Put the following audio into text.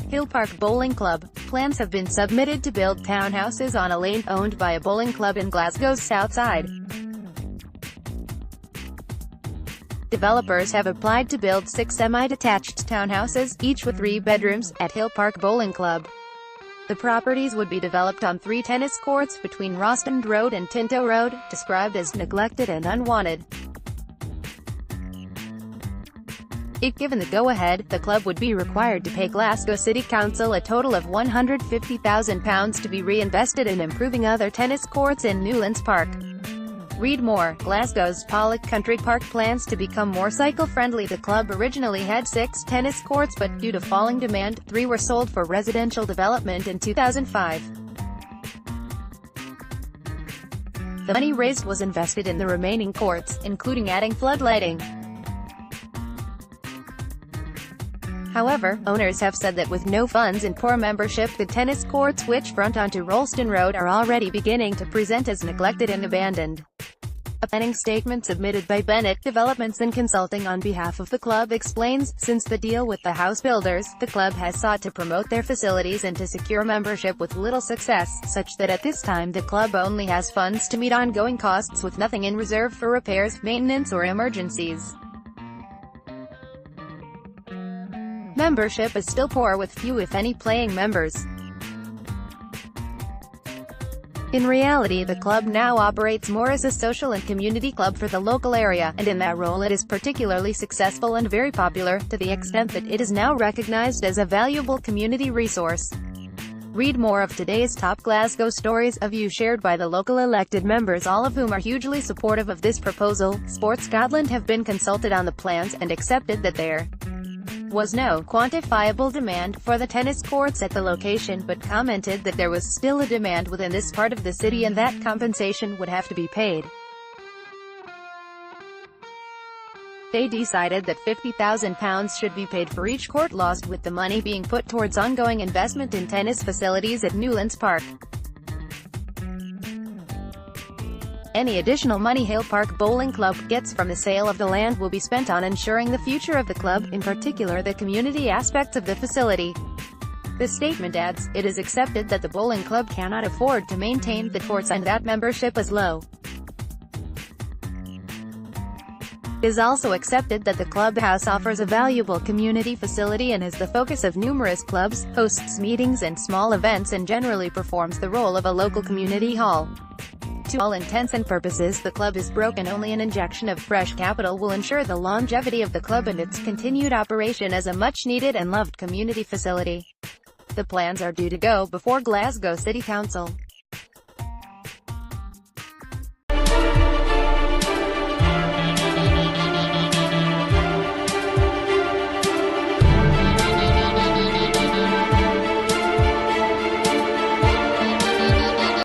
Hillpark Bowling Club. Plans have been submitted to build townhouses on a lane owned by a bowling club in Glasgow's south side. Developers have applied to build 6 semi-detached townhouses, each with 3 bedrooms, at Hillpark Bowling Club. The properties would be developed on 3 tennis courts between Rostand Road and Tinto Road, described as neglected and unwanted. If given the go-ahead, the club would be required to pay Glasgow City Council a total of £150,000 to be reinvested in improving other tennis courts in Newlands Park. Read more. Glasgow's Pollock Country Park plans to become more cycle-friendly. The club originally had 6 tennis courts, but due to falling demand, 3 were sold for residential development in 2005. The money raised was invested in the remaining courts, including adding floodlighting. However, owners have said that with no funds and poor membership, the tennis courts which front onto Rostand Road are already beginning to present as neglected and abandoned. A planning statement submitted by Bennett Developments and Consulting on behalf of the club explains, since the deal with the house builders, the club has sought to promote their facilities and to secure membership with little success, such that at this time the club only has funds to meet ongoing costs with nothing in reserve for repairs, maintenance or emergencies. Membership is still poor, with few if any paying members. In reality, the club now operates more as a social and community club for the local area, and in that role it is particularly successful and very popular, to the extent that it is now recognized as a valuable community resource. Read more of today's top Glasgow stories, a view shared by the local elected members, all of whom are hugely supportive of this proposal. Sports Scotland have been consulted on the plans, and accepted that there was no quantifiable demand for the tennis courts at the location, but commented that there was still a demand within this part of the city and that compensation would have to be paid. They decided that £50,000 should be paid for each court lost, with the money being put towards ongoing investment in tennis facilities at Newlands Park. Any additional money Hillpark Bowling Club gets from the sale of the land will be spent on ensuring the future of the club, in particular the community aspects of the facility. The statement adds, it is accepted that the bowling club cannot afford to maintain the courts and that membership is low. It is also accepted that the clubhouse offers a valuable community facility and is the focus of numerous clubs, hosts meetings and small events, and generally performs the role of a local community hall. To all intents and purposes, the club is broke, and only an injection of fresh capital will ensure the longevity of the club and its continued operation as a much-needed and loved community facility. The plans are due to go before Glasgow City Council.